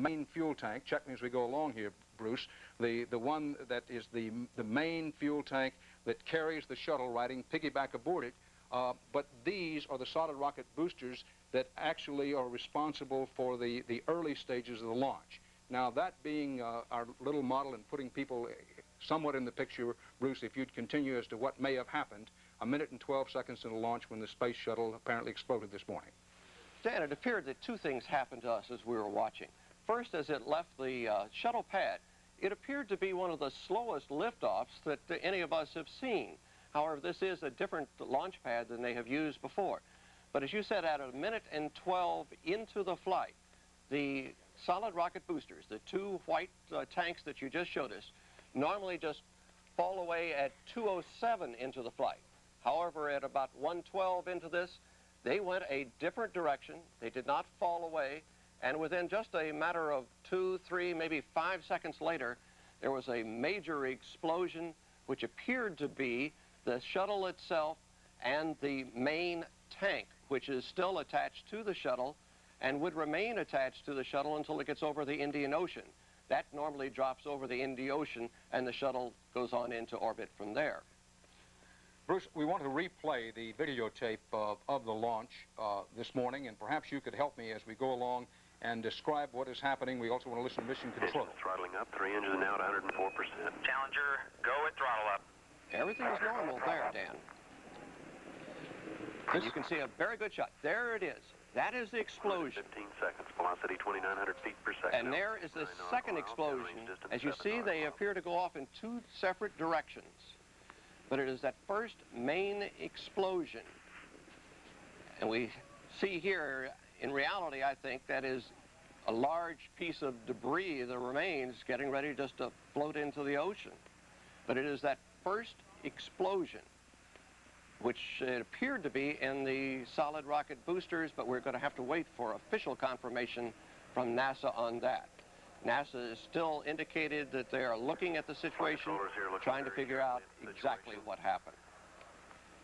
main fuel tank. Check me as we go along here, Bruce. The one that is the main fuel tank that carries the shuttle riding piggyback aboard it. But these are the solid rocket boosters that actually are responsible for the early stages of the launch. Now, that being our little model and putting people somewhat in the picture, Bruce, if you'd continue as to what may have happened 1 minute and 12 seconds into launch when the space shuttle apparently exploded this morning. Dan, it appeared that two things happened to us as we were watching. First, as it left the shuttle pad, it appeared to be one of the slowest liftoffs that any of us have seen. However, this is a different launch pad than they have used before. But as you said, at 1 minute and 12 into the flight, the solid rocket boosters, the two white tanks that you just showed us, normally just fall away at 2:07 into the flight. However, at about 1:12 into this, they went a different direction. They did not fall away. And within just a matter of 2, 3, maybe 5 seconds later, there was a major explosion, which appeared to be the shuttle itself and the main tank, which is still attached to the shuttle and would remain attached to the shuttle until it gets over the Indian Ocean. That normally drops over the Indian Ocean, and the shuttle goes on into orbit from there. Bruce, we want to replay the videotape of the launch this morning, and perhaps you could help me as we go along and describe what is happening. We also want to listen to mission control. Engines throttling up, 3 engines now at 104%. Challenger, go at throttle up. Everything is normal there, Dan. And you can see a very good shot. There it is. That is the explosion. 15 seconds, velocity 2,900 feet per second. And there is the second explosion. As you see, they appear to go off in two separate directions. But it is that first main explosion. And we see here, in reality, I think that is a large piece of debris, the remains, getting ready just to float into the ocean. But it is that first explosion, which it appeared to be in the solid rocket boosters, but we're going to have to wait for official confirmation from NASA on that. NASA has still indicated that they are looking at the situation, trying to figure out exactly what happened.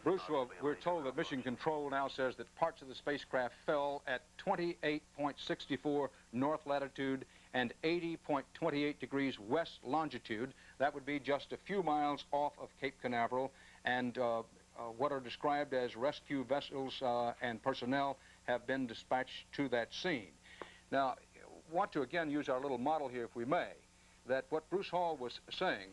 Bruce, we're told that mission control now says that parts of the spacecraft fell at 28.64 north latitude and 80.28 degrees west longitude. That would be just a few miles off of Cape Canaveral, and what are described as rescue vessels and personnel have been dispatched to that scene. Now, I want to again use our little model here, if we may, that what Bruce Hall was saying,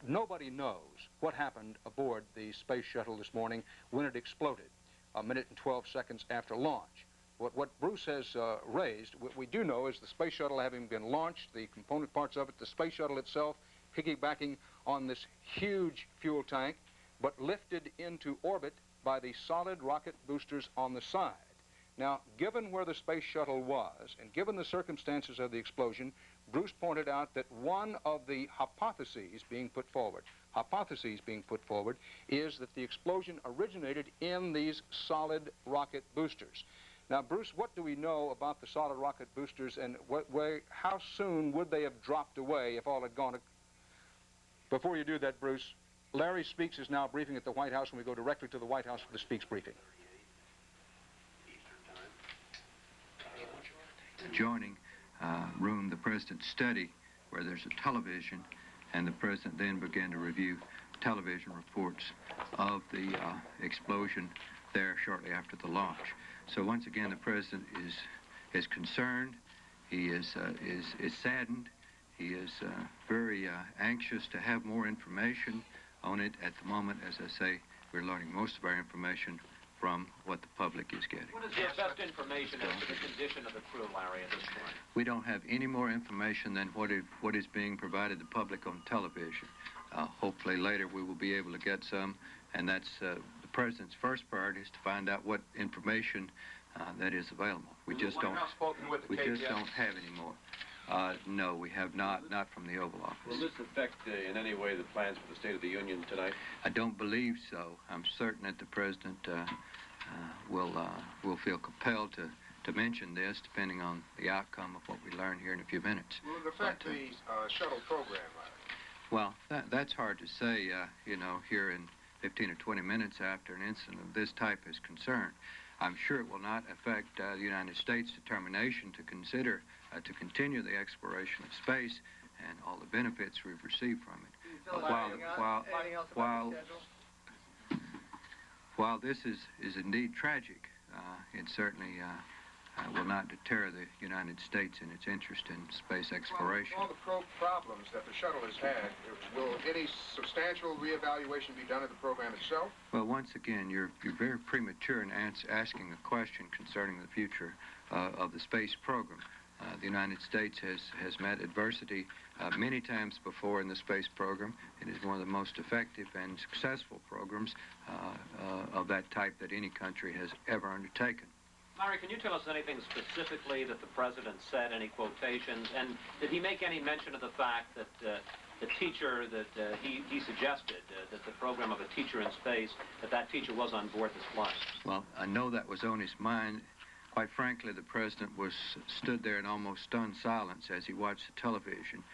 nobody knows what happened aboard the space shuttle this morning when it exploded 1 minute and 12 seconds after launch. What Bruce has raised, what we do know is the space shuttle having been launched, the component parts of it, the space shuttle itself piggybacking on this huge fuel tank, but lifted into orbit by the solid rocket boosters on the side. Now, given where the space shuttle was, and given the circumstances of the explosion, Bruce pointed out that one of the hypotheses being put forward is that the explosion originated in these solid rocket boosters. Now, Bruce, what do we know about the solid rocket boosters, and how soon would they have dropped away if all had gone? Before you do that, Bruce, Larry Speaks is now briefing at the White House, and we go directly to the White House for the Speaks briefing. Adjoining room, the president's study, where there's a television, and the president then began to review television reports of the explosion there shortly after the launch. So once again, the president is concerned. He is saddened. He is very anxious to have more information on it. At the moment, as I say, we're learning most of our information from what the public is getting. What is your best information as to the condition of the crew, Larry, at this point? We don't have any more information than what is being provided to the public on television. Hopefully later we will be able to get some, and that's the president's first priority, is to find out what information that is available. We just don't have any more. No, we have not from the Oval Office. Will this affect in any way the plans for the State of the Union tonight? I don't believe so. I'm certain that the President will feel compelled to mention this, depending on the outcome of what we learn here in a few minutes. Will it affect the shuttle program? Well, that's hard to say, here in 15 or 20 minutes after an incident of this type is concerned. I'm sure it will not affect the United States' determination to consider to continue the exploration of space and all the benefits we've received from it. While this is indeed tragic, it certainly will not deter the United States in its interest in space exploration. All the problems that the shuttle has had, will any substantial reevaluation be done of the program itself? Well, once again, you're very premature in asking a question concerning the future of the space program. The United States has met adversity many times before in the space program. It is one of the most effective and successful programs of that type that any country has ever undertaken. Larry, can you tell us anything specifically that the President said, any quotations, and did he make any mention of the fact that the teacher that he suggested, that the program of a teacher in space, that teacher was on board this flight? Well, I know that was on his mind. Quite frankly, the President stood there in almost stunned silence as he watched the television.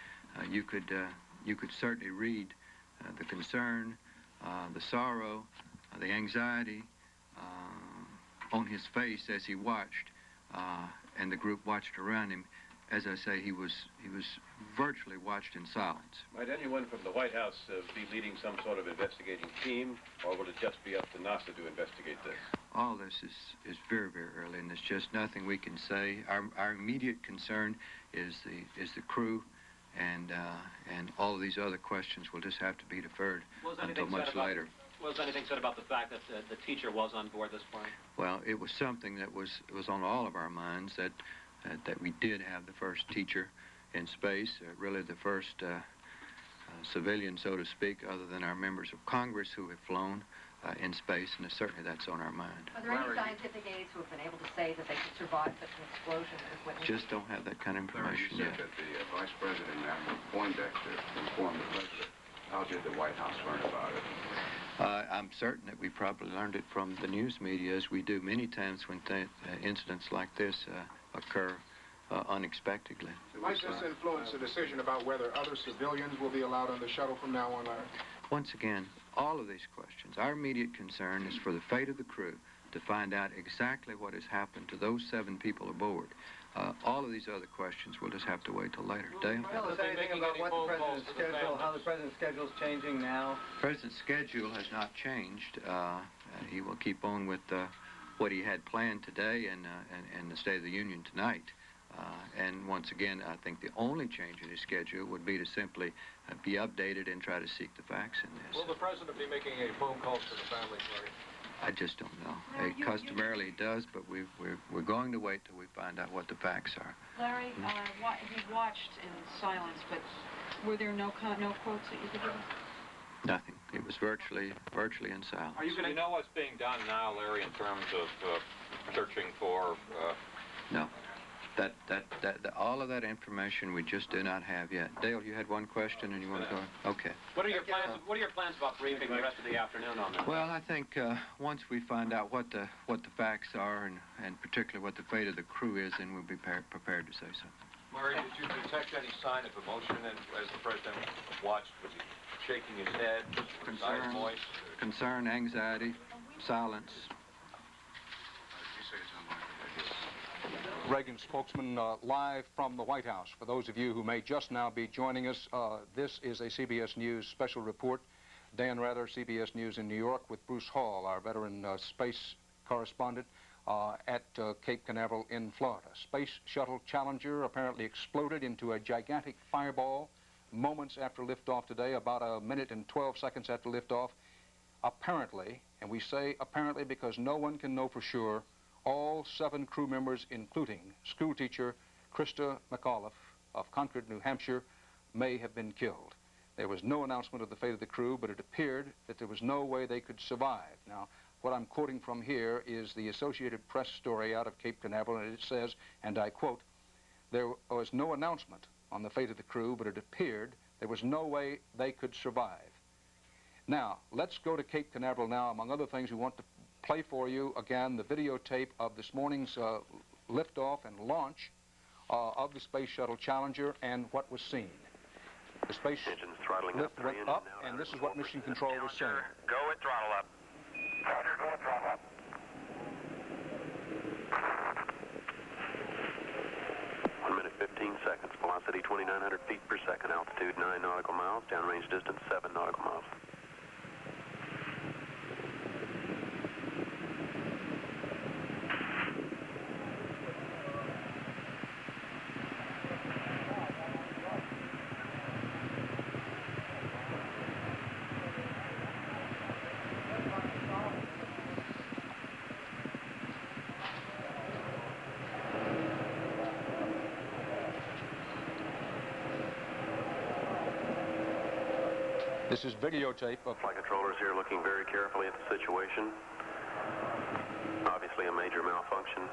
You could certainly read the concern, the sorrow, the anxiety on his face as he watched, and the group watched around him. As I say, he was virtually watched in silence. Might anyone from the White House be leading some sort of investigating team, or will it just be up to NASA to investigate this? All this is very, very early, and there's just nothing we can say. Our immediate concern is the crew, and all of these other questions will just have to be deferred until much later. Was anything said about the fact that the teacher was on board this plane? Well, it was something that was on all of our minds, that we did have the first teacher in space, really the first civilian, so to speak, other than our members of Congress who have flown in space, and certainly that's on our mind. Are there any scientific aides who have been able to say that they could survive such an explosion as witnessed? Just don't have that kind of information You yet. said that the Vice President, Admiral Poindexter, informed the President. How did the White House learn about it? I'm certain that we probably learned it from the news media, as we do many times when incidents like this occur unexpectedly. Might this influence the decision about whether other civilians will be allowed on the shuttle from now on, Larry? Once again, all of these questions, our immediate concern is for the fate of the crew, to find out exactly what has happened to those 7 people aboard. All of these other questions we'll just have to wait till later. Dale? Tell us anything about what the President's schedule, how the President's schedule is changing now? The President's schedule has not changed. He will keep on with what he had planned today and the State of the Union tonight. And once again, I think the only change in his schedule would be to simply be updated and try to seek the facts in this. Will the President be making a phone call to the families, Larry? I just don't know. It customarily does, but we're going to wait till we find out what the facts are. Larry, he watched in silence, but were there no quotes that you could give us? Nothing. It was virtually in silence. Are you going to know what's being done now, Larry, in terms of searching for? No. That all of that information we just do not have yet. Dale, you had one question and you want to go? Okay. What are your plans? What are your plans about briefing the rest of the afternoon on this? Well, I think once we find out what the facts are and particularly what the fate of the crew is, then we'll be prepared to say something. Larry, did you detect any sign of emotion as the President watched? Was he shaking his head? Concern, anxiety, silence. Reagan spokesman live from the White House. For those of you who may just now be joining us, this is a CBS News special report. Dan Rather, CBS News in New York, with Bruce Hall, our veteran space correspondent, at Cape Canaveral in Florida. Space Shuttle Challenger apparently exploded into a gigantic fireball moments after liftoff today, about a minute and 12 seconds after liftoff. Apparently, and we say apparently because no one can know for sure, all 7 crew members, including schoolteacher Krista McAuliffe of Concord, New Hampshire, may have been killed. There was no announcement of the fate of the crew, but it appeared that there was no way they could survive. Now, what I'm quoting from here is the Associated Press story out of Cape Canaveral, and it says, and I quote, "There was no announcement on the fate of the crew, but it appeared there was no way they could survive." Now, let's go to Cape Canaveral now. Among other things, we want to play for you again the videotape of this morning's liftoff and launch of the Space Shuttle Challenger and what was seen. The space Engines throttling lift went up, and this is what Mission Control was saying. Go with throttle up. Roger, go with throttle up. 2,900 feet per second, altitude 9 nautical miles, downrange distance 7 nautical miles. This is videotape of... Flight controllers here looking very carefully at the situation. Obviously a major malfunction.